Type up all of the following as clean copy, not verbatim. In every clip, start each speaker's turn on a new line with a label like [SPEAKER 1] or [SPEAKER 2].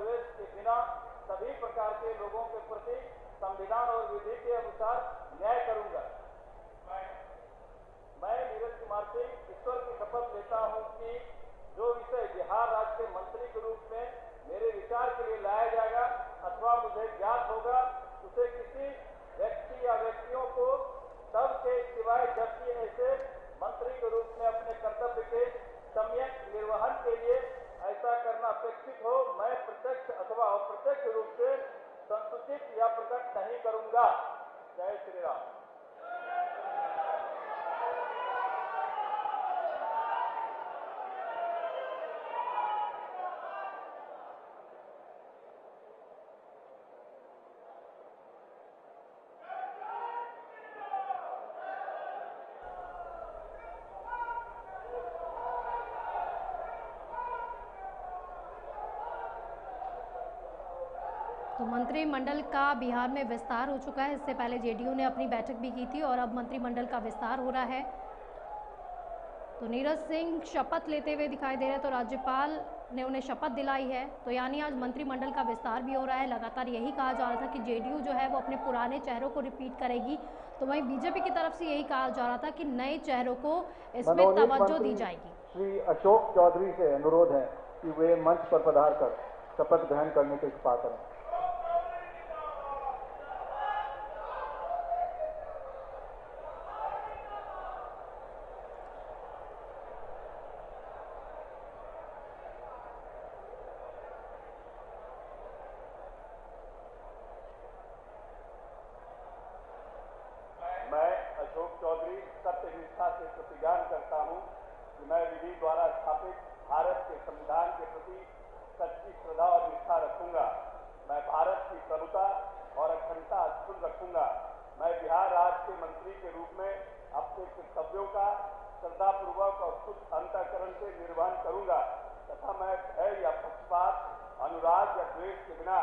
[SPEAKER 1] द्वेष के बिना सभी प्रकार के लोगों के प्रति संविधान और विधि के अनुसार न्याय करूंगा। मैं नीरज कुमार सिंह ईश्वर की शपथ लेता हूं कि जो विषय बिहार राज्य के मंत्री के रूप में मेरे विचार के लिए लाया जाएगा अथवा मुझे ज्ञात होगा, उसे किसी व्यक्ति या व्यक्तियों को तब के सिवाय जबकि ऐसे मंत्री के रूप में अपने कर्तव्य के सम्यक निर्वहन के लिए ऐसा करना अपेक्षित हो, मैं प्रत्यक्ष अथवा अप्रत्यक्ष रूप से संसूचित या प्रकट नहीं करूंगा। जय श्री राम।
[SPEAKER 2] तो मंत्रिमंडल का बिहार में विस्तार हो चुका है। इससे पहले जेडीयू ने अपनी बैठक भी की थी और अब मंत्रिमंडल का विस्तार हो रहा है। तो नीरज सिंह शपथ लेते हुए दिखाई दे रहे हैं, तो राज्यपाल ने उन्हें शपथ दिलाई है। तो यानी आज मंत्रिमंडल का विस्तार भी हो रहा है। लगातार यही कहा जा रहा था कि जेडीयू जो है वो अपने पुराने चेहरों को रिपीट करेगी, तो वहीं बीजेपी की तरफ से यही कहा जा रहा था कि नए चेहरों को इसमें तवज्जो दी जाएगी।
[SPEAKER 3] श्री अशोक चौधरी से अनुरोध है कि वे मंच पर पधार कर शपथ ग्रहण करने की कृपा करें।
[SPEAKER 1] मैं अशोक चौधरी सत्यनिष्ठा से प्रतिज्ञान करता हूं कि मैं विधि द्वारा स्थापित भारत के संविधान के प्रति सच्ची श्रद्धा और निष्ठा रखूंगा। मैं भारत की प्रभुता और अखंडता अक्षुण्ण रखूंगा। मैं बिहार राज्य के मंत्री के रूप में अपने कर्तव्यों का श्रद्धापूर्वक और शुद्ध अंतःकरण से निर्वहन करूंगा तथा मैं भय या पक्षपात, अनुराग या द्वेष के बिना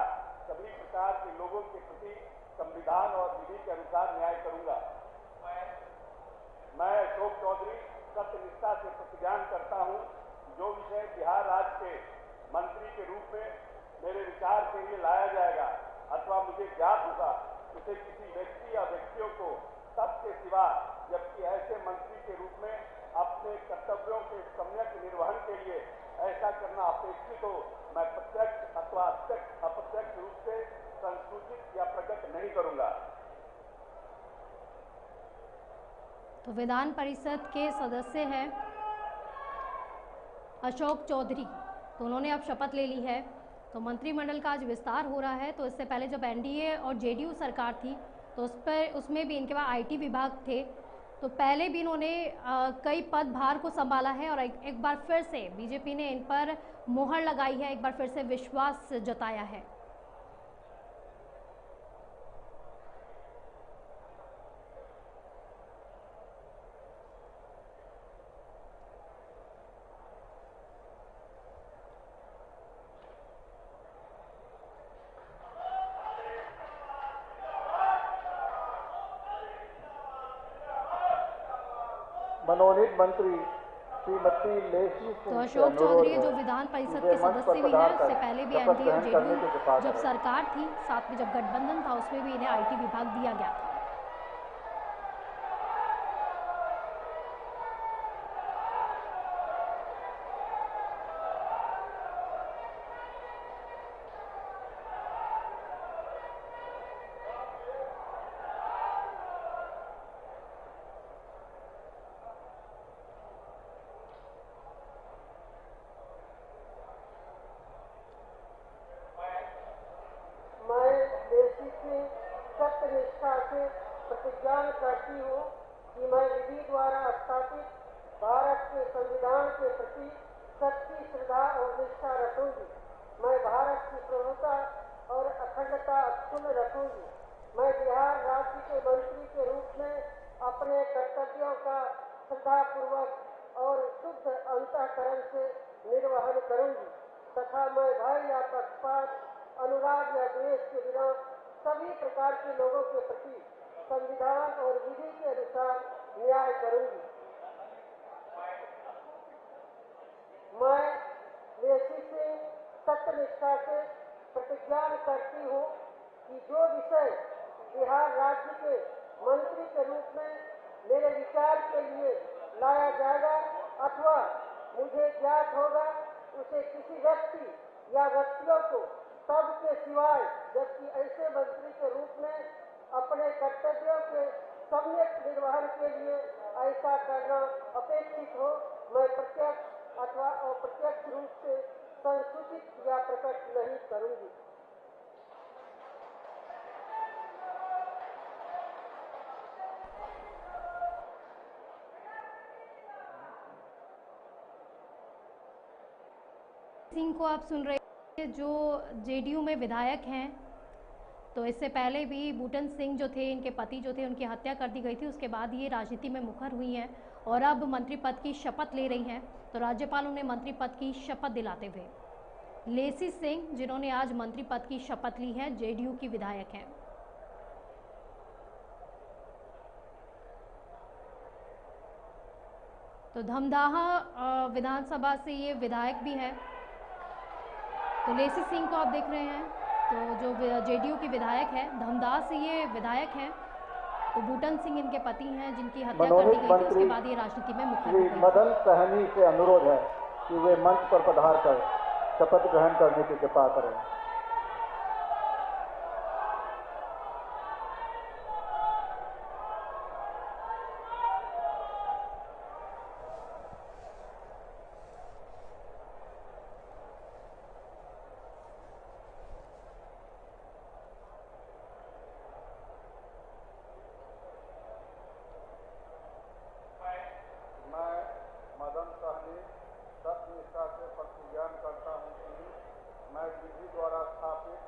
[SPEAKER 1] सभी प्रकार के लोगों के प्रति संविधान और विधि के अनुसार न्याय करूंगा। मैं अशोक चौधरी सत्यनिष्ठा से प्रतिज्ञान करता हूं कि जो विषय बिहार राज्य के मंत्री के रूप में मेरे विचार के लिए लाया जाएगा अथवा मुझे ज्ञात होगा, उसे किसी व्यक्ति या व्यक्तियों को तब के सिवा जबकि ऐसे मंत्री के रूप में अपने कर्तव्यों के सम्यक निर्वहन के लिए ऐसा करना अपेक्षित हो, मैं प्रत्यक्ष अथवा अप्रत्यक्ष रूप से संसूचित या प्रकट नहीं करूंगा।
[SPEAKER 2] तो विधान परिषद के सदस्य हैं अशोक चौधरी, तो उन्होंने अब शपथ ले ली है। तो मंत्रिमंडल का आज विस्तार हो रहा है। तो इससे पहले जब एनडीए और जेडीयू सरकार थी तो उसमें भी इनके पास आईटी विभाग थे, तो पहले भी इन्होंने कई पदभार को संभाला है और एक बार फिर से बीजेपी ने इन पर मोहर लगाई है, एक बार फिर से विश्वास जताया है।
[SPEAKER 3] मनोनीत मंत्री श्रीमती लेसी
[SPEAKER 2] तो
[SPEAKER 3] सिंह से
[SPEAKER 2] अशोक
[SPEAKER 3] अनुरोध
[SPEAKER 2] चौधरी
[SPEAKER 3] है
[SPEAKER 2] जो विधान परिषद
[SPEAKER 3] वे
[SPEAKER 2] के
[SPEAKER 3] मंच पर
[SPEAKER 2] सदस्य भी
[SPEAKER 3] पधार
[SPEAKER 2] हैं,
[SPEAKER 3] कर
[SPEAKER 2] इससे पहले भी
[SPEAKER 3] शपथ
[SPEAKER 2] एनडीए और
[SPEAKER 3] ग्रहण करने की कृपा
[SPEAKER 2] जेडीयू जब
[SPEAKER 3] करें।
[SPEAKER 2] सरकार थी, साथ में जब गठबंधन था, उसमें भी इन्हें आईटी विभाग दिया गया था।
[SPEAKER 4] मैं देशी से सत्यनिष्ठा से प्रतिज्ञान करती हूँ कि मैं विधि द्वारा स्थापित भारत के संविधान के प्रति सच्ची श्रद्धा और निष्ठा रखूंगी। मैं भारत की प्रभुता और अखंडता अक्षुण्ण रखूंगी। मैं बिहार राज्य के मंत्री के रूप में अपने कर्तव्यों का श्रद्धापूर्वक और शुद्ध अंतःकरण से निर्वहन करूंगी तथा मैं भय या पक्षपात, अनुराग या द्वेष के बिना सभी प्रकार के लोगों के प्रति संविधान और विधि के अनुसार न्याय करूंगी। मैं लेसी सिंह सत्यनिष्ठा से प्रतिज्ञा करती हूँ कि जो विषय बिहार राज्य के मंत्री के रूप में मेरे विचार के लिए लाया जाएगा अथवा मुझे ज्ञात होगा उसे किसी व्यक्ति या व्यक्तियों को सबके सिवाय जबकि ऐसे मंत्री के रूप में अपने कर्तव्यों के सम्यक निर्वहन के लिए ऐसा करना अपेक्षित हो, मैं प्रत्यक्ष अथवा अप्रत्यक्ष रूप से संसूचित या प्रकट नहीं करूंगी।
[SPEAKER 2] सिंह को आप सुन रहे हैं जो जेडीयू में विधायक हैं। तो इससे पहले भी बूटन सिंह जो थे, इनके पति जो थे, उनकी हत्या कर दी गई थी। उसके बाद ये राजनीति में मुखर हुई हैं और अब मंत्री पद की शपथ ले रही हैं। तो राज्यपाल उन्हें मंत्री पद की शपथ दिलाते हुए लेसी सिंह, जिन्होंने आज मंत्री पद की शपथ ली है, जेडीयू की विधायक हैं। तो धमदाहा विधानसभा से ये विधायक भी है। तो लेसी सिंह को आप देख रहे हैं, तो जो जेडीयू की विधायक है, धमदाहा से ये विधायक हैं। तो बूटन सिंह इनके पति हैं, जिनकी हत्या कर दी गई थी। उसके बाद ये राजनीति में मुखर
[SPEAKER 3] श्री मदन सहनी से अनुरोध है कि वे मंच पर पधार कर शपथ ग्रहण करने की कृपा करें। सत्यनिष्ठा से प्रतिज्ञा करता हूँ कि मैं विधि द्वारा स्थापित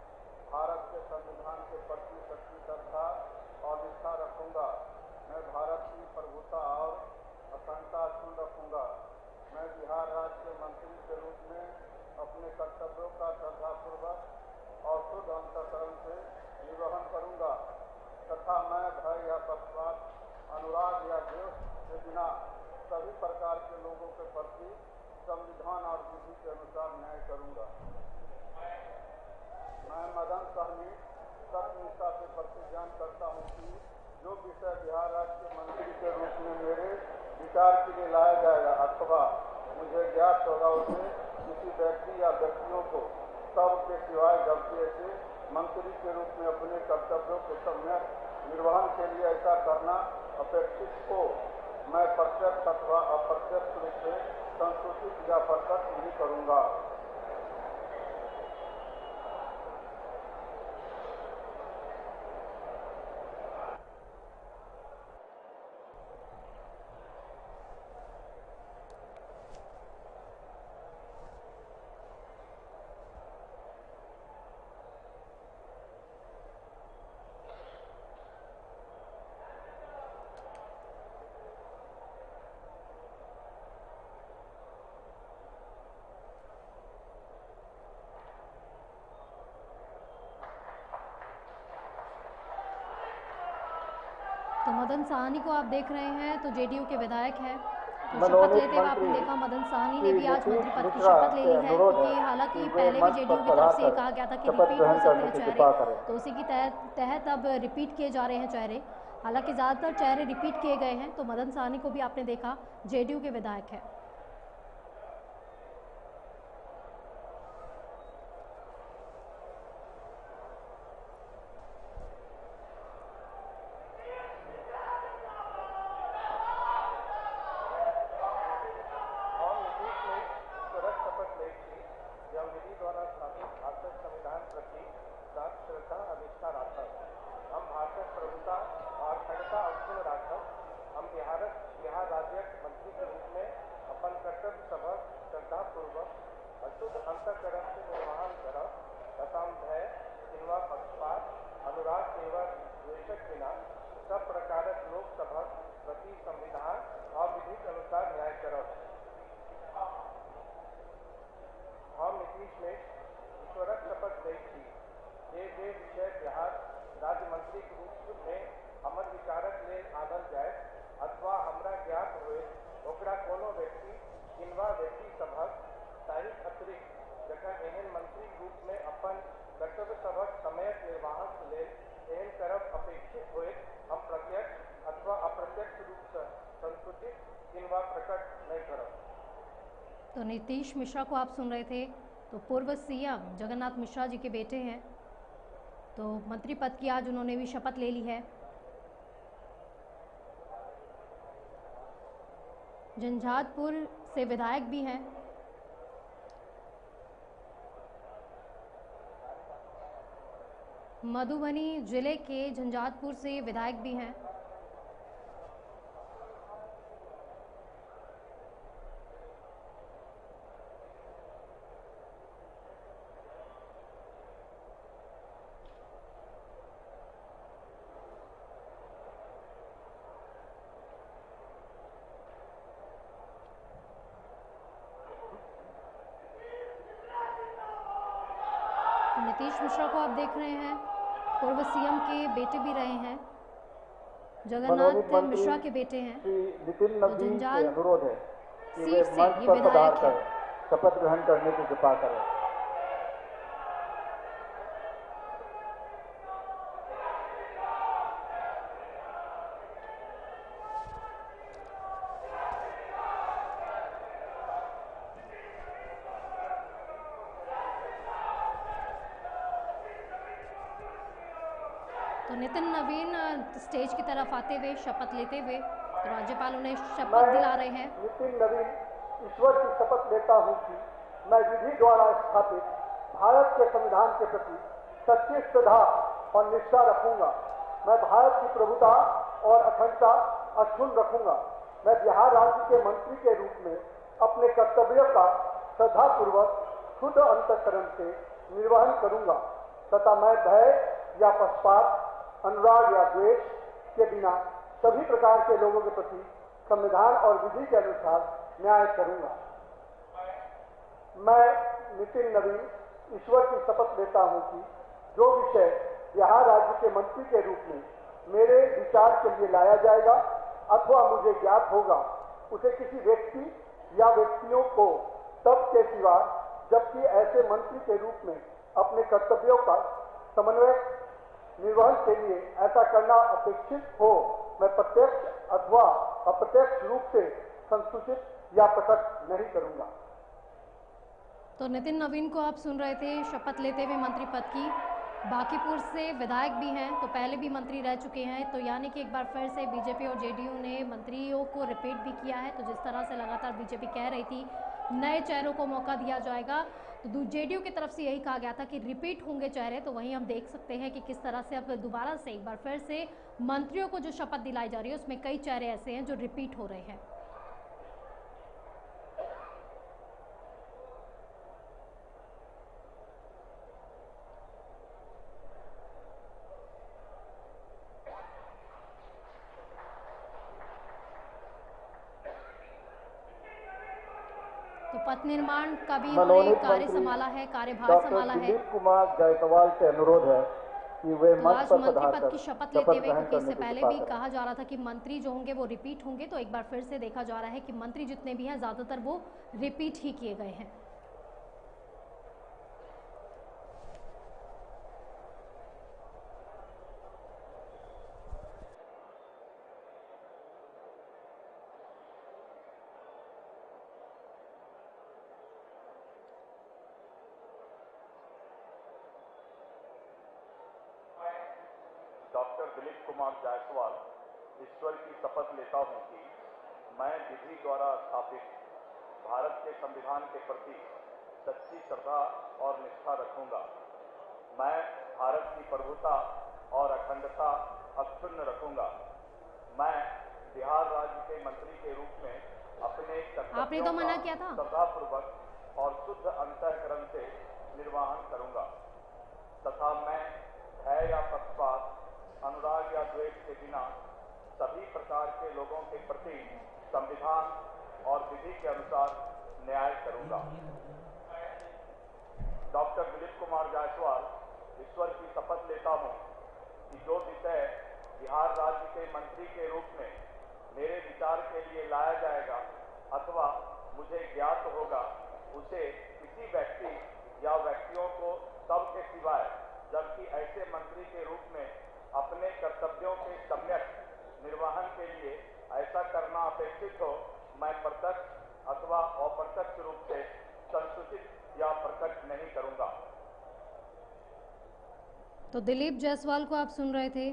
[SPEAKER 3] भारत के संविधान के प्रति सच्ची श्रद्धा और निष्ठा रखूंगा। मैं भारत की प्रभुता और अखंडता सुन रखूंगा। मैं बिहार राज्य के मंत्री के रूप में अपने कर्तव्यों का श्रद्धापूर्वक और शुद्ध अंतःकरण से निर्वहन करूंगा तथा मैं भय या पक्षपात, अनुराग या द्वेष के बिना सभी प्रकार के लोगों के प्रति संविधान और विधि के अनुसार न्याय करूंगा। मैं मदन सहनी सत्यनिष्ठा से प्रतिज्ञा करता हूँ कि जो विषय बिहार राज्य के मंत्री के रूप में मेरे विचार के लिए लाया जाएगा अथवा मुझे ज्ञात होगा उसे किसी व्यक्ति या व्यक्तियों को सबके सिवाय जबकि ऐसे मंत्री के रूप में अपने कर्तव्यों के सम्यक निर्वहन के लिए ऐसा करना अपेक्षित हो, मैं प्रत्यक्ष अथवा अप्रत्यक्ष रूप से संसूचित या प्रकट नहीं करूंगा।
[SPEAKER 2] तो मदन साहनी को आप देख रहे हैं, तो जेडीयू के विधायक हैं। तो शपथ लेते हुए आपने देखा मदन साहनी ने भी आज मंत्री पद की शपथ ले ली है, क्योंकि हालांकि पहले भी जेडीयू की तरफ से ये कहा गया था कि रिपीट हो सकते हैं चेहरे, तो उसी की तहत अब रिपीट किए जा रहे हैं चेहरे। हालांकि ज़्यादातर चेहरे रिपीट किए गए हैं। तो मदन साहनी को भी आपने देखा, जेडीयू के विधायक है।
[SPEAKER 5] बिहार राज्य मंत्री के रूप में अपन कर्तव्य सबक श्रद्धापूर्वक अशुद्ध अंतःकरण से निर्वहन करब तथा भय, किन्वा पक्षपात, अनुराग एवं द्वेषक बिना सब प्रकारक लोक सभक प्रति संविधान और विधि के अनुसार न्याय करब। हम नीतीश में ईश्वरक शपथ दै छी जे विषय बिहार राज्य मंत्री के रूप में हमर विचारक लेल आनल जाए अथवा हमरा ज्ञात होए ओकरा कोनो व्यक्ति किन्वा व्यक्ति सभक तारीख अतिरिक्त जखन एहन मंत्री रूप में अपन कर्तव्य सबक समयक निर्वाहन के लिए एन करब अपेक्षित हुए हम प्रत्यक्ष अथवा अप्रत्यक्ष रूप से संकुचित किंवा प्रकट नहीं करब।
[SPEAKER 2] तो नीतीश मिश्रा को आप सुन रहे थे। तो पूर्व सीएम जगन्नाथ मिश्रा जी के बेटे हैं, तो मंत्री पद की आज उन्होंने भी शपथ ले ली है। झंझारपुर से विधायक भी हैं। मधुबनी जिले के झंझारपुर से विधायक भी हैं। नीतीश मिश्रा को आप देख रहे हैं, पूर्व सीएम के बेटे भी रहे हैं, जगन्नाथ मिश्रा के बेटे हैं।
[SPEAKER 3] श्री नितिन नवीन से अनुरोध है कि वे
[SPEAKER 2] सीट से
[SPEAKER 3] मंच
[SPEAKER 2] ये
[SPEAKER 3] पर पधार
[SPEAKER 2] विधायक
[SPEAKER 3] कर
[SPEAKER 2] है।
[SPEAKER 3] शपथ ग्रहण करने की कृपा करें।
[SPEAKER 2] तो नितिन नवीन स्टेज की तरफ आते हुए शपथ लेते हुए तो राज्यपाल उन्हें शपथ दिला रहे हैं।
[SPEAKER 3] नितिन नवीन ईश्वर की शपथ लेता हूँ कि मैं विधि द्वारा स्थापित भारत के संविधान के प्रति सच्ची श्रद्धा और निष्ठा रखूंगा। मैं भारत की प्रभुता और अखंडता अक्षुण्ण रखूंगा। मैं बिहार राज्य के मंत्री के रूप में अपने कर्तव्यों का श्रद्धापूर्वक शुद्ध अंतःकरण से निर्वहन करूंगा तथा मैं भय या पक्षपात, अनुराग या द्वेष के बिना सभी प्रकार के लोगों के प्रति संविधान और विधि के अनुसार न्याय करूंगा। मैं नितिन नवीन ईश्वर की शपथ लेता हूं कि जो विषय बिहार राज्य के मंत्री के रूप में मेरे विचार के लिए लाया जाएगा अथवा मुझे ज्ञात होगा उसे किसी व्यक्ति या व्यक्तियों को तब के सिवा जबकि ऐसे मंत्री के रूप में अपने कर्तव्यों का समन्वय निर्वहन के लिए ऐसा करना अपेक्षित हो मैं प्रत्यक्ष अथवा अप्रत्यक्ष रूप से संसूचित या प्रकट नहीं करूंगा।
[SPEAKER 2] तो नितिन नवीन को आप सुन रहे थे शपथ लेते हुए मंत्री पद की। बांकीपुर से विधायक भी हैं, तो पहले भी मंत्री रह चुके हैं, तो यानी कि एक बार फिर से बीजेपी और जेडीयू ने मंत्रियों को रिपीट भी किया है। तो जिस तरह से लगातार बीजेपी कह रही थी नए चेहरों को मौका दिया जाएगा, तो जेडीयू की तरफ से यही कहा गया था कि रिपीट होंगे चेहरे। तो वहीं हम देख सकते हैं कि किस तरह से अब दोबारा से एक बार फिर से मंत्रियों को जो शपथ दिलाई जा रही है उसमें कई चेहरे ऐसे हैं जो रिपीट हो रहे हैं। तो पथ निर्माण का भी इन्होंने कार्य संभाला है, कार्यभार संभाला है।
[SPEAKER 3] दिलीप कुमार जायसवाल से अनुरोध है कि वे
[SPEAKER 2] तो
[SPEAKER 3] मंच
[SPEAKER 2] आज
[SPEAKER 3] पर
[SPEAKER 2] मंत्री
[SPEAKER 3] पधार
[SPEAKER 2] पद
[SPEAKER 3] कर
[SPEAKER 2] की शपथ
[SPEAKER 3] शपथ
[SPEAKER 2] लेते हुए,
[SPEAKER 3] ग्रहण
[SPEAKER 2] क्योंकि
[SPEAKER 3] करने
[SPEAKER 2] इससे
[SPEAKER 3] की
[SPEAKER 2] पहले
[SPEAKER 3] कृपा
[SPEAKER 2] भी
[SPEAKER 3] करें।
[SPEAKER 2] कहा जा रहा था कि मंत्री जो होंगे वो रिपीट होंगे, तो एक बार फिर से देखा जा रहा है कि मंत्री जितने भी हैं ज्यादातर वो रिपीट ही किए गए हैं।
[SPEAKER 1] डॉक्टर दिलीप कुमार जायसवाल ईश्वर की शपथ लेता हूं कि मैं विधि द्वारा स्थापित भारत के संविधान के प्रति सच्ची श्रद्धा और निष्ठा रखूंगा। मैं भारत की प्रभुता और अखंडता अक्षुण्ण रखूंगा। मैं बिहार राज्य के मंत्री के रूप में अपने
[SPEAKER 2] आपने तो मना किया था।
[SPEAKER 1] श्रद्धापूर्वक और शुद्ध अंतःकरण से निर्वहन करूंगा तथा मैं भय या पक्षपात, अनुराग या द्वेष के बिना सभी प्रकार के लोगों के प्रति संविधान और विधि के अनुसार न्याय करूंगा। डॉक्टर दिलीप कुमार जायसवाल ईश्वर की शपथ लेता हूं कि जो विषय बिहार राज्य के मंत्री के रूप में मेरे विचार के लिए लाया जाएगा अथवा मुझे ज्ञात होगा उसे किसी व्यक्ति या व्यक्तियों को तब के सिवाय, जबकि ऐसे मंत्री के रूप में अपने कर्तव्यों के सम्यक निर्वहन के लिए ऐसा करना अपेक्षित हो, मैं प्रत्यक्ष अथवा अप्रत्यक्ष रूप से संसूचित या प्रकट नहीं करूंगा।
[SPEAKER 2] तो दिलीप जायसवाल को आप सुन रहे थे।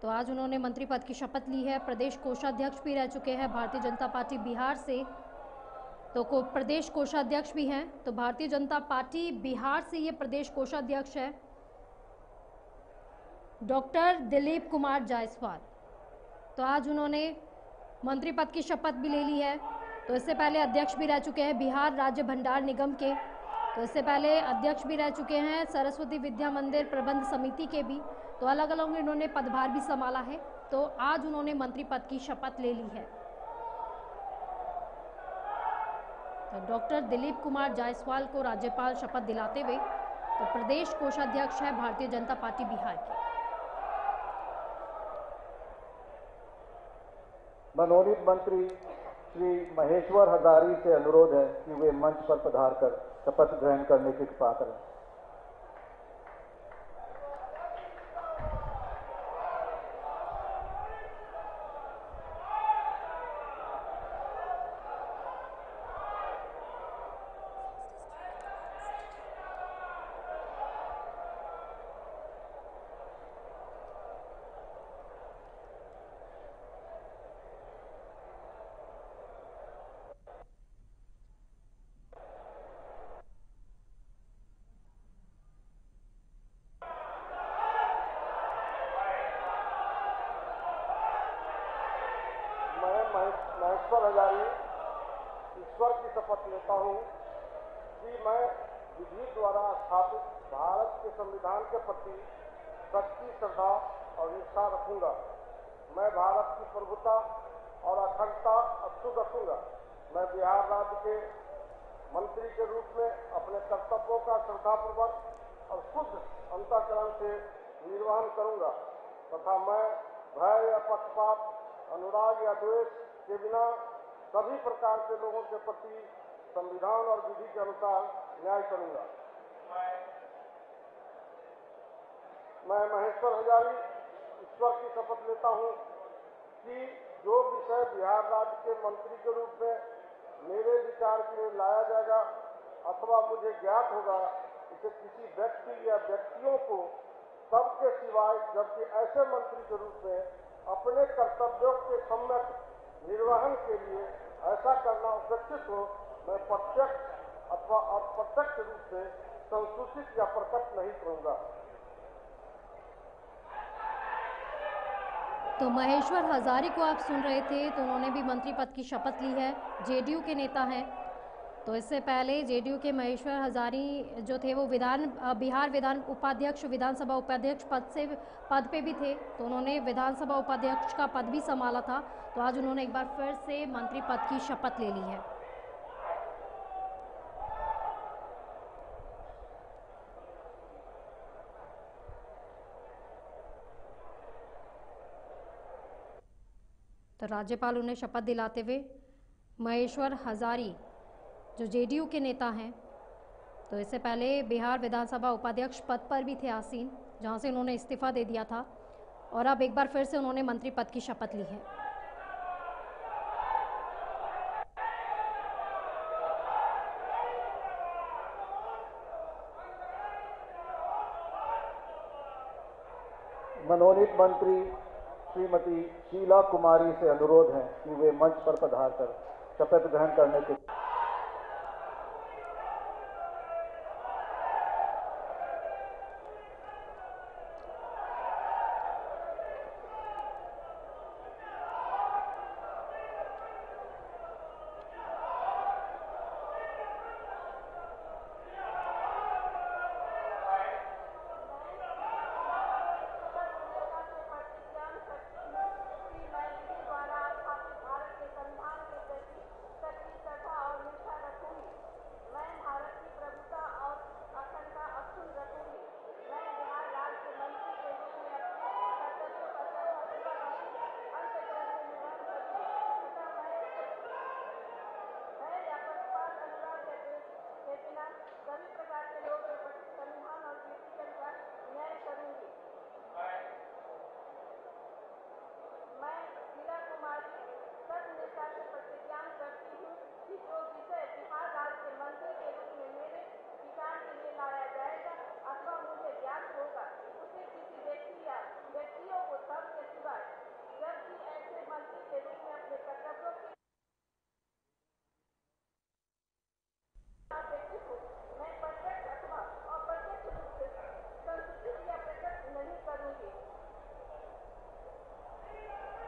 [SPEAKER 2] तो आज उन्होंने मंत्री पद की शपथ ली है। प्रदेश कोषाध्यक्ष भी रह चुके हैं भारतीय जनता पार्टी बिहार से, तो प्रदेश कोषाध्यक्ष भी हैं। तो भारतीय जनता पार्टी बिहार से ये प्रदेश कोषाध्यक्ष है डॉक्टर दिलीप कुमार जायसवाल। तो आज उन्होंने मंत्री पद की शपथ भी ले ली है। तो इससे पहले अध्यक्ष भी रह चुके हैं बिहार राज्य भंडार निगम के। तो इससे पहले अध्यक्ष भी रह चुके हैं सरस्वती विद्या मंदिर प्रबंध समिति के भी। तो अलग अलग इन्होंने पदभार भी संभाला है। तो आज उन्होंने मंत्री पद की शपथ ले ली है। तो डॉक्टर दिलीप कुमार जायसवाल को राज्यपाल शपथ दिलाते हुए तो प्रदेश कोषाध्यक्ष है भारतीय जनता पार्टी बिहार के।
[SPEAKER 3] मनोनीत मंत्री श्री महेश्वर हजारी से अनुरोध है कि वे मंच पर पधारकर शपथ ग्रहण करने की कृपा करें। महेश्वर हजारी ईश्वर की शपथ लेता हूँ कि मैं विधि द्वारा स्थापित भारत के संविधान के प्रति सच्ची श्रद्धा और निष्ठा रखूंगा। मैं भारत की प्रभुता और अखंडता अक्षुण्ण रखूंगा। मैं बिहार राज्य के मंत्री के रूप में अपने कर्तव्यों का श्रद्धापूर्वक और शुद्ध अंतःकरण से निर्वहन करूंगा तथा मैं भय या पक्षपात, अनुराग या द्वेष के बिना सभी प्रकार के लोगों के प्रति संविधान और विधि के अनुसार न्याय करूंगा। मैं महेश्वर हजारी ईश्वर की शपथ लेता हूं कि जो विषय बिहार राज्य के मंत्री के रूप में मेरे विचार के लिए लाया जाएगा अथवा मुझे ज्ञात होगा, इसे किसी व्यक्ति या व्यक्तियों को सबके सिवाय, जबकि ऐसे मंत्री के रूप में अपने कर्तव्यों के सम्यक निर्वहन के लिए ऐसा करना अपेक्षित हो, मैं प्रत्यक्ष अथवा अप्रत्यक्ष रूप से संसूचित या प्रकट नहीं करूंगा।
[SPEAKER 2] तो महेश्वर हजारी को आप सुन रहे थे। तो उन्होंने भी मंत्री पद की शपथ ली है। जेडीयू के नेता हैं। तो इससे पहले जेडीयू के महेश्वर हजारी जो थे वो बिहार विधान उपाध्यक्ष, विधानसभा उपाध्यक्ष पद पे भी थे। तो उन्होंने विधानसभा उपाध्यक्ष का पद भी संभाला था। तो आज उन्होंने एक बार फिर से मंत्री पद की शपथ ले ली है। तो राज्यपाल उन्हें शपथ दिलाते हुए महेश्वर हजारी जो जेडीयू के नेता हैं, तो इससे पहले बिहार विधानसभा उपाध्यक्ष पद पर भी थे आसीन, जहां से उन्होंने इस्तीफा दे दिया था और अब एक बार फिर से उन्होंने मंत्री पद की शपथ ली है।
[SPEAKER 3] मनोनीत मंत्री श्रीमती शीला कुमारी से अनुरोध है कि वे मंच पर पधारकर शपथ ग्रहण करने के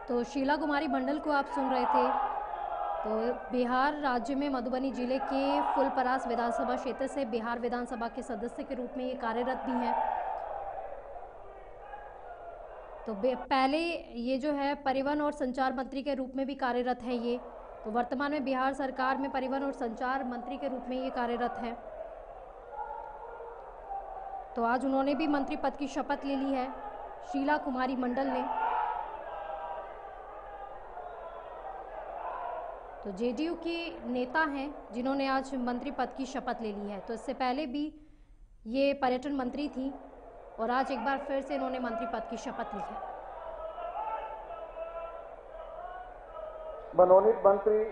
[SPEAKER 2] तो शीला कुमारी मंडल को आप सुन रहे थे। तो बिहार राज्य में मधुबनी जिले के फुलपरास विधानसभा क्षेत्र से बिहार विधानसभा के सदस्य के रूप में ये कार्यरत भी हैं। तो पहले ये जो है परिवहन और संचार मंत्री के रूप में भी कार्यरत है ये। तो वर्तमान में बिहार सरकार में परिवहन और संचार मंत्री के रूप में ये कार्यरत है। तो आज उन्होंने भी मंत्री पद की शपथ ले ली है, शीला कुमारी मंडल ने। तो जेडीयू की नेता हैं जिन्होंने आज मंत्री पद की शपथ ले ली है। तो इससे पहले भी ये पर्यटन मंत्री थी और आज एक बार फिर से इन्होंने मंत्री पद की शपथ ली है।
[SPEAKER 3] मनोनीत मंत्री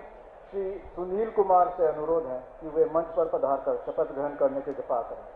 [SPEAKER 3] श्री सुनील कुमार से अनुरोध है कि वे मंच पर पधार कर शपथ ग्रहण करने की कृपा करें।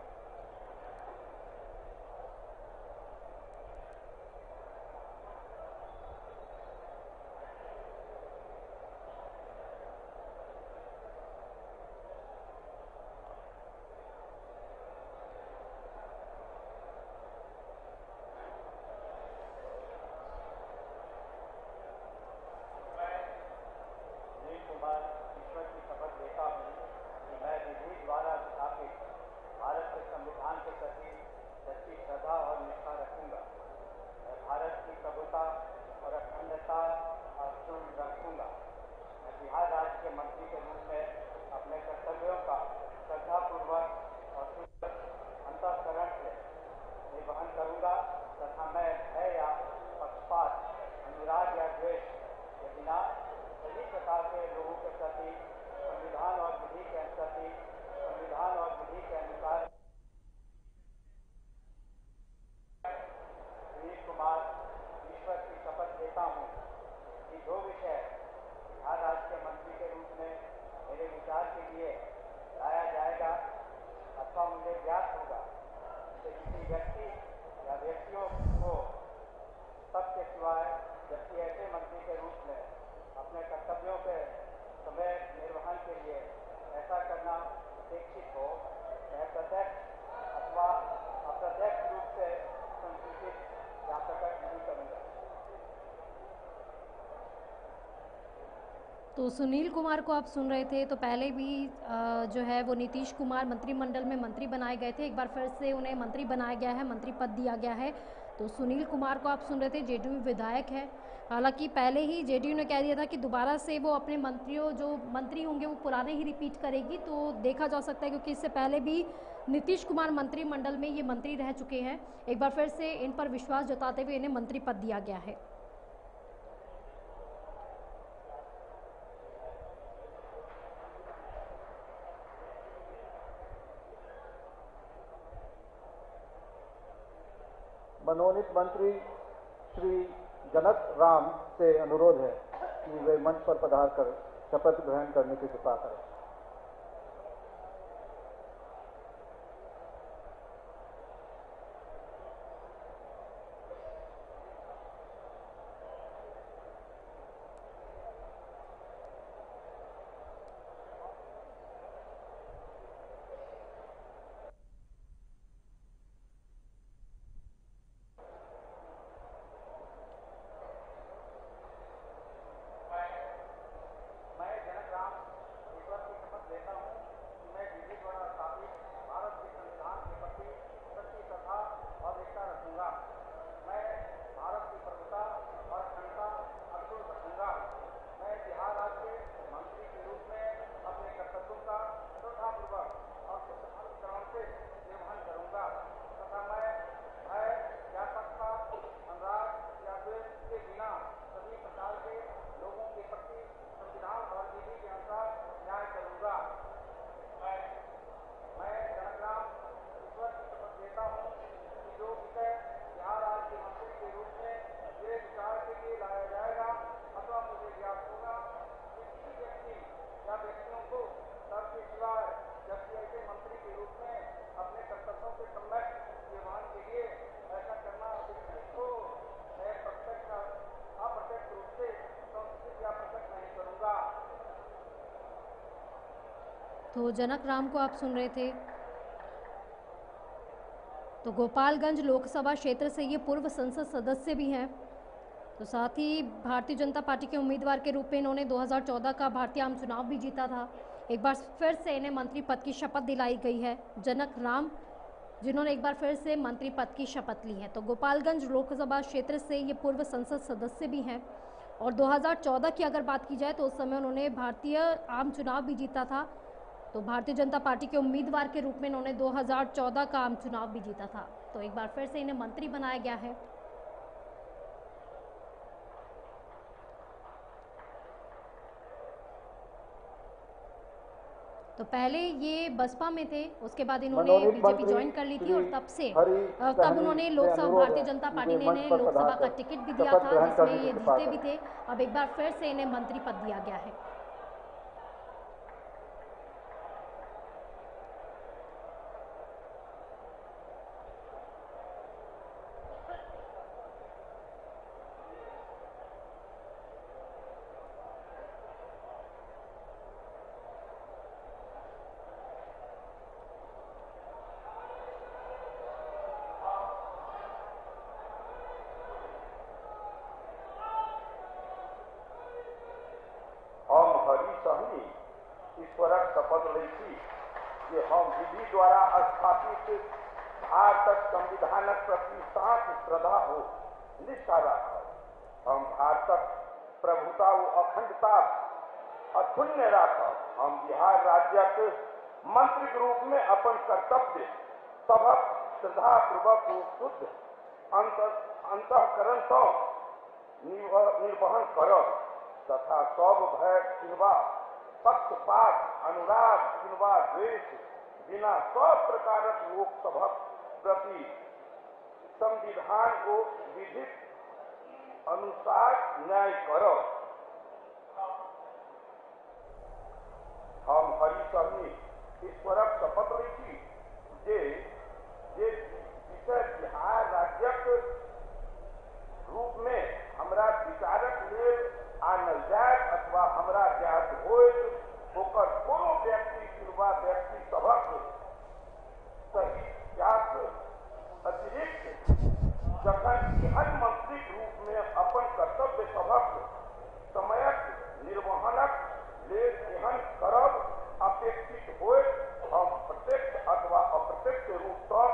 [SPEAKER 2] तो सुनील कुमार को आप सुन रहे थे। तो पहले भी जो है वो नीतीश कुमार मंत्रिमंडल में मंत्री बनाए गए थे, एक बार फिर से उन्हें मंत्री बनाया गया है, मंत्री पद दिया गया है। तो सुनील कुमार को आप सुन रहे थे, जेडीयू विधायक है। हालांकि पहले ही जेडीयू ने कह दिया था कि दोबारा से वो अपने मंत्रियों जो मंत्री होंगे वो पुराने ही रिपीट करेगी। तो देखा जा सकता है क्योंकि इससे पहले भी नीतीश कुमार मंत्रिमंडल में ये मंत्री रह चुके हैं। एक बार फिर से इन पर विश्वास जताते हुए इन्हें मंत्री पद दिया गया है।
[SPEAKER 3] मनोनीत मंत्री श्री जनक राम से अनुरोध है कि वे मंच पर पधार कर शपथ ग्रहण करने की कृपा करें।
[SPEAKER 2] तो जनक राम को आप सुन रहे थे। तो गोपालगंज लोकसभा क्षेत्र से ये पूर्व संसद सदस्य भी हैं। तो साथ ही भारतीय जनता पार्टी के उम्मीदवार के रूप में इन्होंने 2014 का भारतीय आम चुनाव भी जीता था। एक बार फिर से इन्हें मंत्री पद की शपथ दिलाई गई है। जनक राम, जिन्होंने एक बार फिर से मंत्री पद की शपथ ली है। तो गोपालगंज लोकसभा क्षेत्र से ये पूर्व संसद सदस्य भी हैं और 2014 की अगर बात की जाए तो उस समय उन्होंने भारतीय आम चुनाव भी जीता था। तो भारतीय जनता पार्टी के उम्मीदवार के रूप में इन्होंने 2014 का आम चुनाव भी जीता था। तो एक बार फिर से इन्हें मंत्री बनाया गया है। तो पहले ये बसपा में थे, उसके बाद इन्होंने बीजेपी ज्वाइन कर ली थी और तब उन्होंने लोकसभा भारतीय जनता पार्टी ने इन्हें लोकसभा का टिकट भी दिया था, जिसमें ये जीते भी थे। अब एक बार फिर से इन्हें मंत्री पद दिया गया है।
[SPEAKER 3] ईश्वरक शपथ लेती कि हम विधि द्वारा स्थापित भारत संविधानक प्रति साथ श्रद्धा हो निष्ठा राखब। हम भारतक प्रभुता व अखंडता अक्षुण्य राखब। हम बिहार राज्यक मंत्री के रूप में अपन कर्तव्य सबक श्रद्धा पूर्वक व शुद्ध अंतःकरण से निर्वहन करब तथा सब भय किनवा पक्षपात अनुराग किनवा द्वेष बिना सब प्रकार लोक सभक प्रति संविधान को विधि अनुसार न्याय करब। हम हरिशहनी ईश्वरक शपथ लेती जे विषय बिहार राज्यक रूप में हमरा विचारक लेल आनल जाय अथवा हमरा ज्ञात होय ओकर कोनो व्यक्ति किंवा व्यक्ति सभक सही ज्ञात अतिरिक्त जखन एहन मंत्री रूप में अपन कर्तव्य सभक समयक निर्वहनक लेल एहन करब अपेक्षित होय हम प्रत्यक्ष अथवा अप्रत्यक्ष रूप से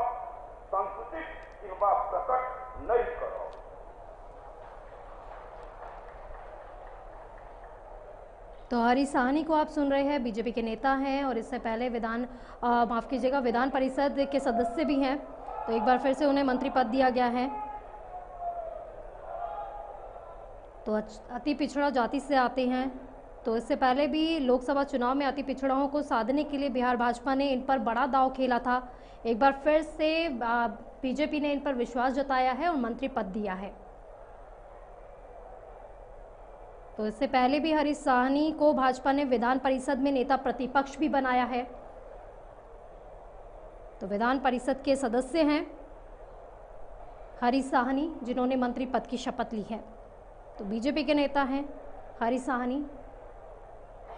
[SPEAKER 3] संकुचित किंवा प्रकट नहीं करब।
[SPEAKER 2] तो हरीश साहनी को आप सुन रहे हैं, बीजेपी के नेता हैं और इससे पहले विधान परिषद के सदस्य भी हैं। तो एक बार फिर से उन्हें मंत्री पद दिया गया है। तो अति पिछड़ा जाति से आते हैं। तो इससे पहले भी लोकसभा चुनाव में अति पिछड़ों को साधने के लिए बिहार भाजपा ने इन पर बड़ा दांव खेला था। एक बार फिर से बीजेपी ने इन पर विश्वास जताया है और मंत्री पद दिया है। तो इससे पहले भी हरीश साहनी को भाजपा ने विधान परिषद में नेता प्रतिपक्ष भी बनाया है। तो विधान परिषद के सदस्य हैं हरीश साहनी, जिन्होंने मंत्री पद की शपथ ली है। तो बीजेपी के नेता हैं हरीश साहनी,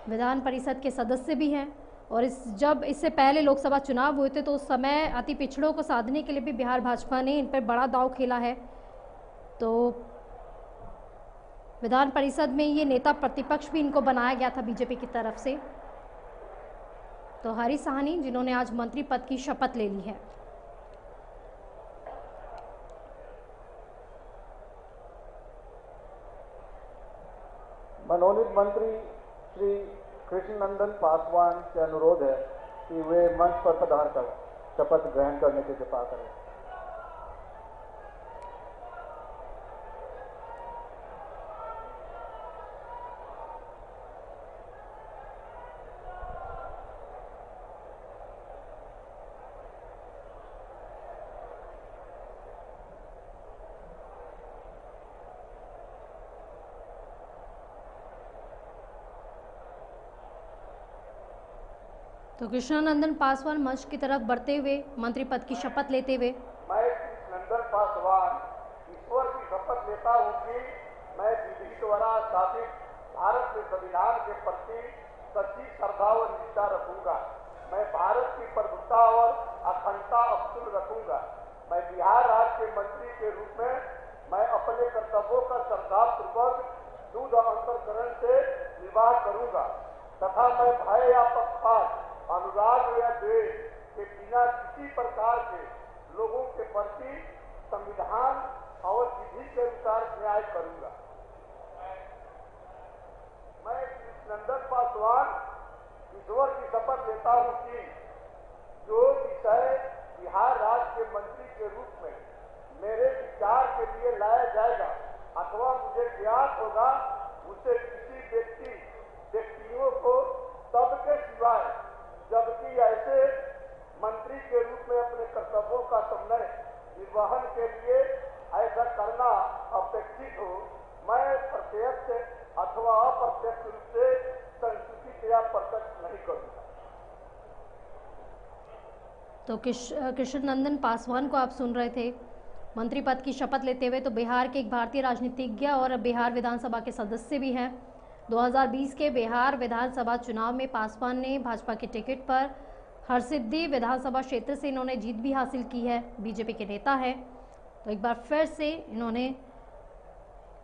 [SPEAKER 2] विधान परिषद के सदस्य भी हैं और जब इससे पहले लोकसभा चुनाव हुए थे तो उस समय अति पिछड़ों को साधने के लिए भी बिहार भाजपा ने इन पर बड़ा दांव खेला है। तो विधान परिषद में ये नेता प्रतिपक्ष भी इनको बनाया गया था बीजेपी की तरफ से। तो हरीश साहनी, जिन्होंने आज मंत्री पद की शपथ ले ली है।
[SPEAKER 3] मनोनीत मंत्री श्री कृष्णनंदन पासवान से अनुरोध है कि वे मंच पर पधार कर शपथ ग्रहण करने की कृपा करें।
[SPEAKER 2] तो कृष्णानंदन पासवान मंच की तरफ बढ़ते हुए मंत्री पद की शपथ लेते हुए,
[SPEAKER 3] मैं कृष्णनंदन पासवान ईश्वर की शपथ लेता हूँ कि मैं विधि द्वारा स्थापित भारत के संविधान के प्रति सच्ची श्रद्धा और निष्ठा रखूंगा। मैं भारत की प्रभुता और अखंडता अक्षुण्ण रखूंगा। मैं बिहार राज्य के मंत्री के रूप में
[SPEAKER 1] मैं अपने कर्तव्यों का श्रद्धापूर्वक शुद्ध अंतःकरण से निर्वाह करूंगा तथा मैं भय या पक्षपात, अनुराग या द्वेष के बिना किसी प्रकार के लोगों के प्रति संविधान और विधि के अनुसार न्याय करूंगा। मैं कृष्णनंदन पासवान ईश्वर की शपथ लेता हूं कि जो विषय बिहार राज्य के मंत्री के रूप में मेरे विचार के लिए लाया जाएगा अथवा मुझे ज्ञात होगा, उसे किसी व्यक्तियों को सबके सिवाय, जबकि ऐसे मंत्री के रूप में अपने कर्तव्यों का समय निर्वहन के लिए ऐसा करना अपेक्षित हो, मैं प्रत्यक्ष अथवा अप्रत्यक्ष रूप से संसूचित या प्रत्यक्ष नहीं करूंगा।
[SPEAKER 2] तो कृष्णनंदन पासवान को आप सुन रहे थे मंत्री पद की शपथ लेते हुए। तो बिहार के एक भारतीय राजनीतिज्ञ और बिहार विधानसभा के सदस्य भी हैं। 2020 के बिहार विधानसभा चुनाव में पासवान ने भाजपा के टिकट पर हरसिद्धि विधानसभा क्षेत्र से इन्होंने जीत भी हासिल की है। बीजेपी के नेता हैं, तो एक बार फिर से इन्होंने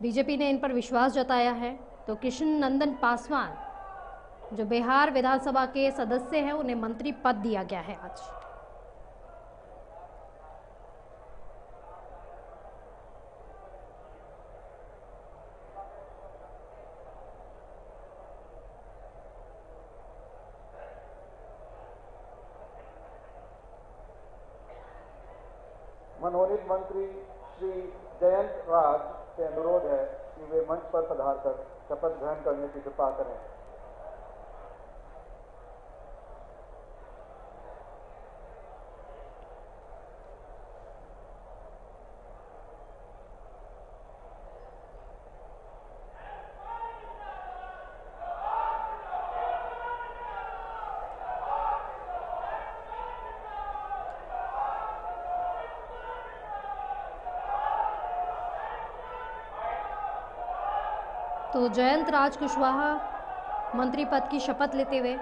[SPEAKER 2] बीजेपी ने इन पर विश्वास जताया है। तो कृष्णनंदन पासवान जो बिहार विधानसभा के सदस्य हैं, उन्हें मंत्री पद दिया गया है आज।
[SPEAKER 3] मनोनीत मंत्री श्री जयंत राज से अनुरोध है कि वे मंच पर पधारकर शपथ ग्रहण करने की कृपा करें।
[SPEAKER 2] तो जयंत राज कुशवाहा मंत्री पद की शपथ लेते हुए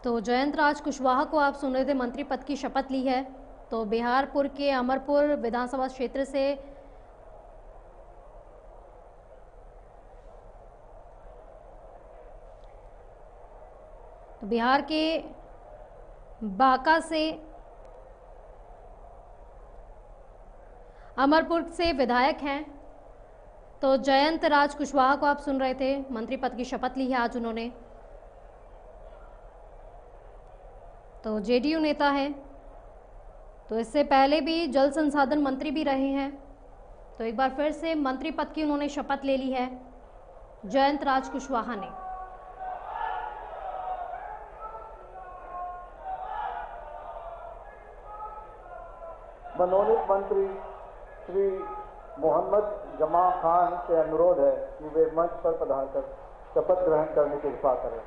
[SPEAKER 2] तो जयंत राज कुशवाहा को आप सुन रहे थे, मंत्री पद की शपथ ली है। तो बिहारपुर के अमरपुर विधानसभा क्षेत्र से बिहार के बांका से अमरपुर से विधायक हैं। तो जयंत राज कुशवाहा को आप सुन रहे थे, मंत्री पद की शपथ ली है आज उन्होंने। तो जेडीयू नेता है, तो इससे पहले भी जल संसाधन मंत्री भी रहे हैं। तो एक बार फिर से मंत्री पद की उन्होंने शपथ ले ली है जयंत राज कुशवाहा ने।
[SPEAKER 3] मनोनीत मंत्री श्री मोहम्मद जमा खान से अनुरोध है कि वे मंच पर पधारकर शपथ ग्रहण करने की कृपा करें।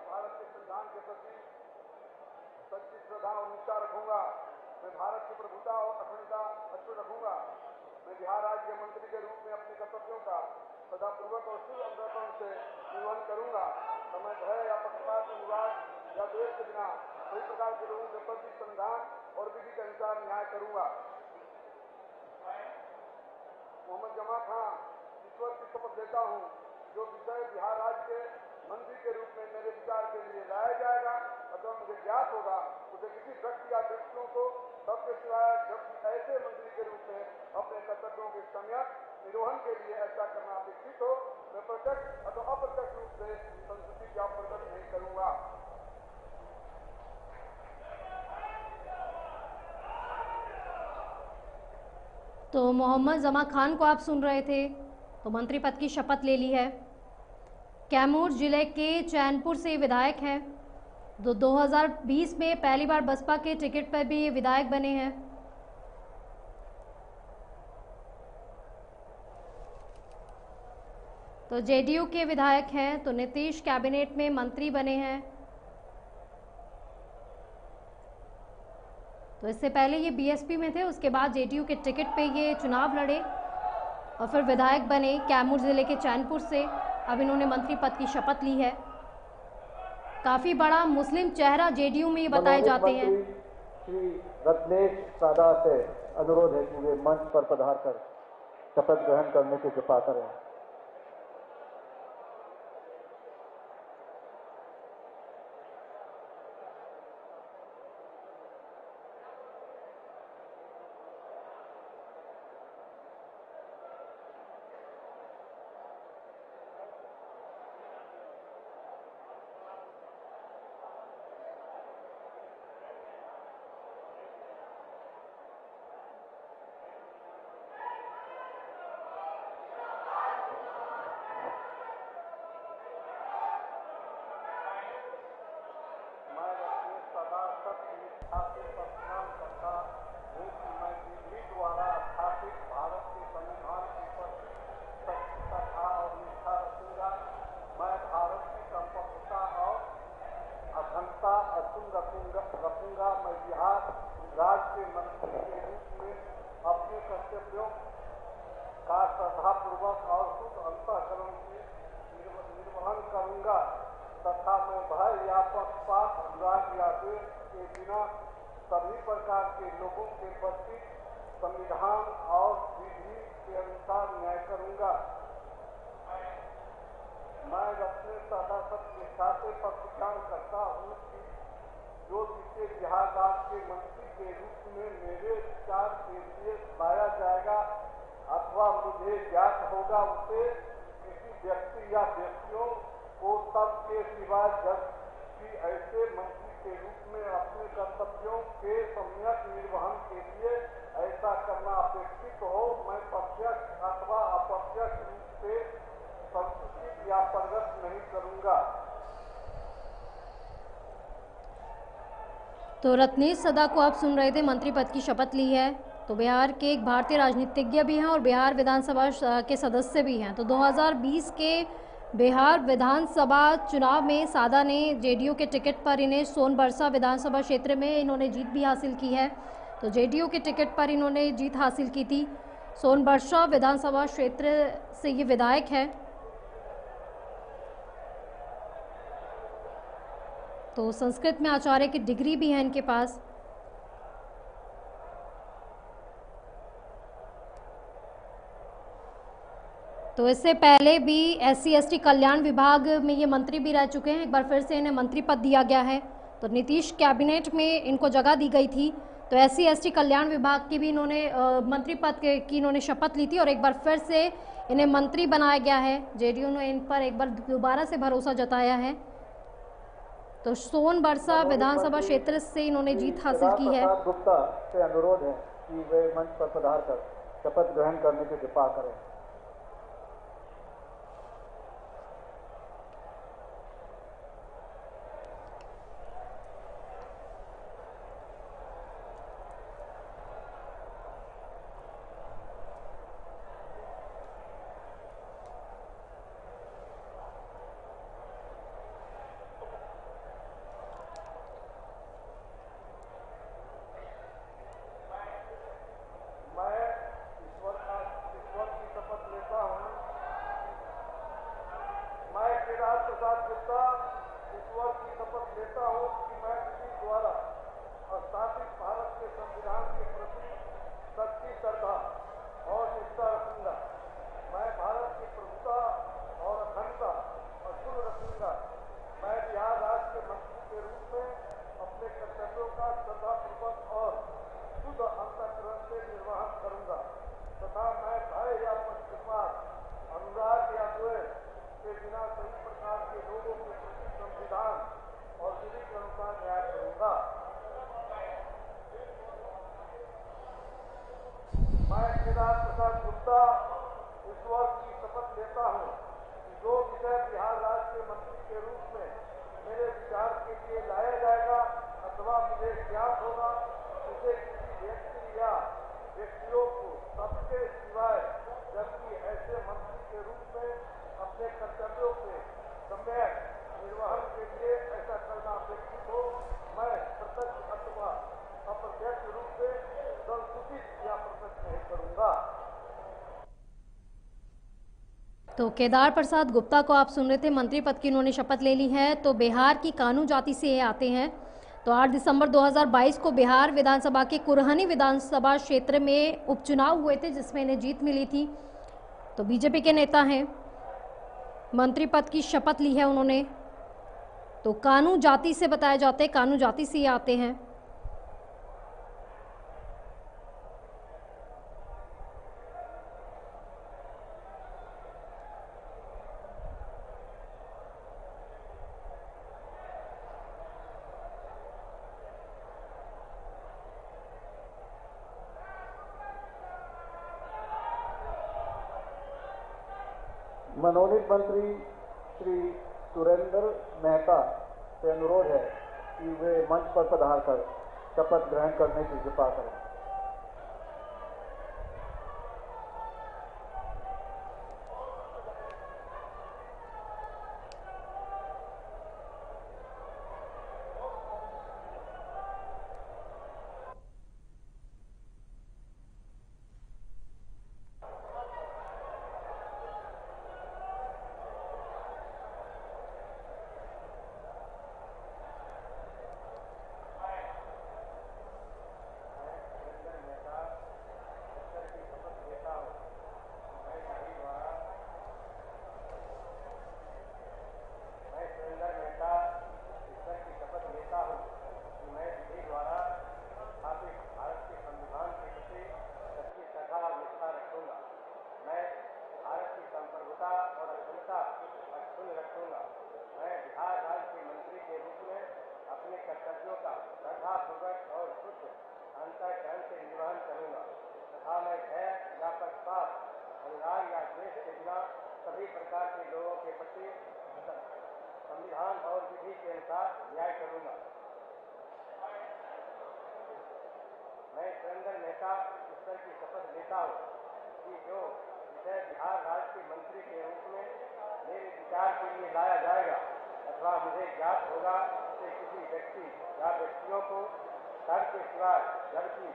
[SPEAKER 1] भारत के संविधान के प्रति
[SPEAKER 3] मैं भारत की प्रभुता और अखंडता अक्षुण्ण रखूंगा। मैं बिहार राज्य के मंत्री के रूप में अपने कर्तव्यों का सदापूर्वक और शुद्ध अंतःकरण से निर्वहन करूंगा। मैं भय या पक्षपात विवाद या द्वेष के बिना सभी प्रकार के लोगों के प्रति संविधान और विधि के अनुसार न्याय करूंगा। मोहम्मद जमा खां ईश्वर की शपथ लेता हूँ जो विषय बिहार राज्य के मंत्री के रूप में मेरे विचार के लिए लाया जाएगा अथवा मुझे ज्ञात होगा उसे किसी व्यक्ति या व्यक्तियों को सबके सिवाय जबकि ऐसे मंत्री के रूप में अपने कर्तव्यों के सम्यक निर्वहन के लिए ऐसा करना अपेक्षित हो मैं प्रत्यक्ष अथवा अप्रत्यक्ष रूप से संस्कृति का प्रकट नहीं करूंगा।
[SPEAKER 2] तो मोहम्मद जमा खान को आप सुन रहे थे, तो मंत्री पद की शपथ ले ली है। कैमूर जिले के चैनपुर से विधायक हैं। 2020 में पहली बार बसपा के टिकट पर भी ये विधायक बने हैं। तो जेडीयू के विधायक हैं, तो नीतीश कैबिनेट में मंत्री बने हैं। तो इससे पहले ये बीएसपी में थे, उसके बाद जेडीयू के टिकट पे ये चुनाव लड़े और फिर विधायक बने कैमूर जिले के चैनपुर से। अब इन्होंने मंत्री पद की शपथ ली है। काफी बड़ा मुस्लिम चेहरा जेडीयू में ये बताए जाते हैं।
[SPEAKER 6] श्री रत्नेश सादा से अनुरोध है कि वे मंच पर पधार कर शपथ ग्रहण करने की कृपा करें।
[SPEAKER 3] रखूंगा। मैं बिहार राज्य के मंत्री के रूप में अपने कर्तव्यों का श्रद्धापूर्वक और शुद्ध अंतःकरण से निर्वहन करूंगा तथा मैं भय या पक्षपात अनुराग या द्वेष के बिना सभी प्रकार के लोगों के प्रति संविधान और विधि के अनुसार न्याय करूंगा। मैं अपने सदासत निष्ठा से प्रतिज्ञा करता हूँ कि जो जिसे बिहार राज्य के मंत्री के रूप में मेरे विचार के लिए लाया जाएगा अथवा मुझे ज्ञात होगा उसे किसी व्यक्ति या व्यक्तियों को सबके सिवाय जबकि ऐसे मंत्री के रूप में अपने कर्तव्यों के सम्यक निर्वहन के लिए ऐसा करना अपेक्षित हो मैं प्रत्यक्ष अथवा अप्रत्यक्ष रूप से संसूचित या प्रगट नहीं करूंगा।
[SPEAKER 2] तो रत्नेश सदा को आप सुन रहे थे, मंत्री पद की शपथ ली है। तो बिहार के एक भारतीय राजनीतिज्ञ भी हैं और बिहार विधानसभा के सदस्य भी हैं। तो 2020 के बिहार विधानसभा चुनाव में सादा ने जेडीयू के टिकट पर इन्हें सोनबरसा विधानसभा क्षेत्र में इन्होंने जीत भी हासिल की है। तो जेडीयू के टिकट पर इन्होंने जीत हासिल की थी। सोनबरसा विधानसभा क्षेत्र से ये विधायक है। तो संस्कृत में आचार्य की डिग्री भी है इनके पास। तो इससे पहले भी SC/ST कल्याण विभाग में ये मंत्री भी रह चुके हैं। एक बार फिर से इन्हें मंत्री पद दिया गया है। तो नीतीश कैबिनेट में इनको जगह दी गई थी। तो SC/ST कल्याण विभाग की भी इन्होंने मंत्री पद की इन्होंने शपथ ली थी और एक बार फिर से इन्हें मंत्री बनाया गया है। जेडीयू ने इन पर एक बार दोबारा से भरोसा जताया है। तो सोनबरसा विधानसभा क्षेत्र से इन्होंने जीत हासिल की है।
[SPEAKER 6] गुप्ता से अनुरोध है कि वे मंच पर पधार कर शपथ ग्रहण करने की कृपा करें।
[SPEAKER 3] श्रद्धापूर्वक और शुद्ध अंतःकरण से निर्वहन करूंगा तथा मैं भय या पक्षपात अनुराग या द्वेष के बिना सभी प्रकार के लोगों के प्रति संविधान और विधि के अनुसार न्याय करूंगा। मैं केदार प्रसाद गुप्ता ईश्वर की शपथ लेता हूँ कि जो विषय बिहार राज्य के मंत्री के रूप में मेरे विचार के लिए लाया जाएगा अथवा मुझे ज्ञात होगा उसे किसी व्यक्ति या व्यक्तियों को सबके सिवाय जबकि ऐसे मंत्री के रूप में अपने कर्तव्यों के सम्यक निर्वहन के लिए ऐसा करना अपेक्षित हो मैं प्रत्यक्ष अथवा अप्रत्यक्ष रूप से संसूचित या प्रकट नहीं करूंगा।
[SPEAKER 2] तो केदार प्रसाद गुप्ता को आप सुन रहे थे, मंत्री पद की उन्होंने शपथ ले ली है। तो बिहार की कानू जाति से ये आते हैं। तो 8 दिसंबर 2022 को बिहार विधानसभा के कुरहनी विधानसभा क्षेत्र में उपचुनाव हुए थे जिसमें इन्हें जीत मिली थी। तो बीजेपी के नेता हैं, मंत्री पद की शपथ ली है उन्होंने। तो कानू जाति से बताया जाता है, कानू जाति से ये आते हैं।
[SPEAKER 6] मनोनीत मंत्री श्री सुरेंद्र मेहता से अनुरोध है कि वे मंच पर पधार कर शपथ ग्रहण करने की कृपा करें।
[SPEAKER 5] सभी प्रकार के लोगों के प्रति संविधान और विधि के अनुसार न्याय करूंगा। मैं सुरेंद्र मेहता ईश्वर की शपथ लेता हूँ कि जो विषय बिहार राज्य के मंत्री के रूप में मेरे विचार के लिए लाया जाएगा अथवा मुझे ज्ञात होगा उसे किसी व्यक्ति या व्यक्तियों को कर के सिवाय जबकि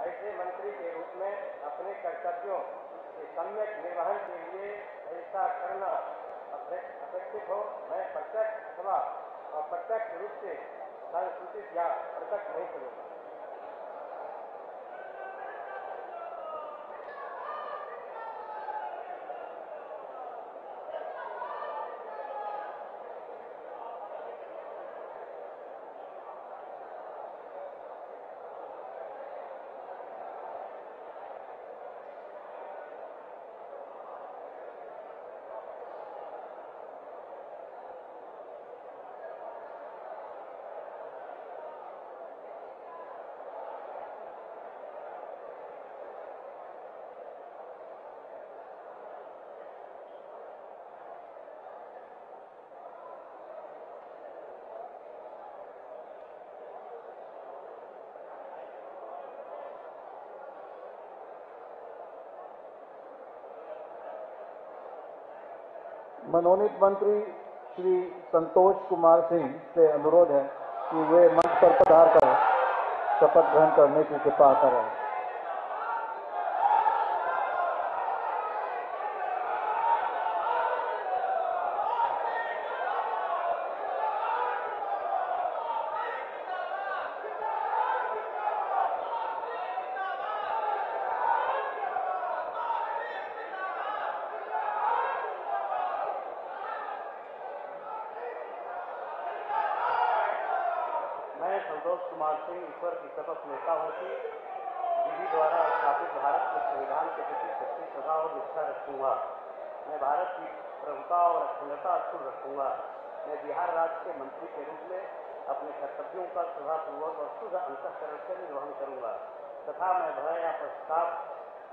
[SPEAKER 5] ऐसे मंत्री के रूप में अपने कर्तव्यों के सम्यक निर्वहन के लिए ऐसा करना अपेक्षित हो मैं प्रत्यक्ष अथवा अप्रत्यक्ष रूप से संसूचित या प्रकट नहीं करूंगा।
[SPEAKER 6] मनोनीत मंत्री श्री संतोष कुमार सिंह से अनुरोध है कि वे मंच पर पधार कर शपथ ग्रहण करने की कृपा करें।
[SPEAKER 5] मैं संतोष
[SPEAKER 1] संतोष कुमार सिंह ईश्वर की शपथ लेता हूँ कि विधि द्वारा स्थापित भारत के संविधान के प्रति सच्ची श्रद्धा और निष्ठा रखूंगा। मैं भारत की प्रभुता और अखंडता अक्षुण्ण रखूंगा। मैं बिहार राज्य के मंत्री के रूप में अपने कर्तव्यों का श्रद्धापूर्वक और शुद्ध अंतःकरण से निर्वहन करूंगा तथा मैं भय या पश्चाताप,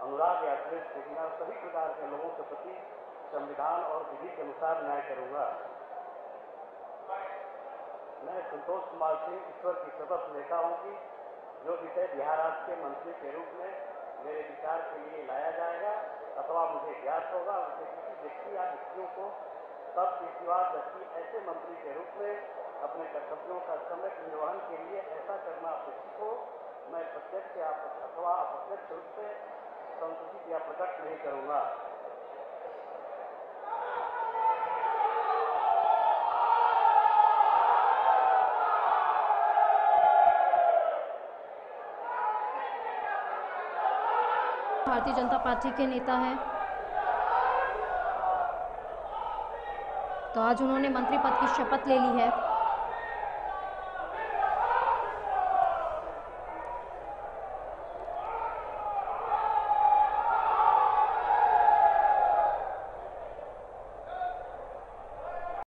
[SPEAKER 1] अनुराग या द्वेष के बिना सभी प्रकार के लोगों के प्रति संविधान और विधि के अनुसार न्याय करूंगा। मैं संतोष कुमार सिंह ईश्वर की शपथ लेता हूं कि जो विषय बिहार राज्य के मंत्री के रूप में मेरे विचार के लिए लाया जाएगा अथवा मुझे ज्ञात होगा उसे किसी व्यक्ति या व्यक्तियों को तब के सिवा जबकि ऐसे मंत्री के रूप में अपने कर्तव्यों का सम्यक निर्वहन के लिए ऐसा करना अपेक्षित हो, मैं प्रत्यक्ष या अथवा अप्रत्यक्ष रूप से संसूचित या प्रकट नहीं करूंगा।
[SPEAKER 2] भारतीय जनता पार्टी के नेता हैं, तो आज उन्होंने मंत्री पद की शपथ ले ली है।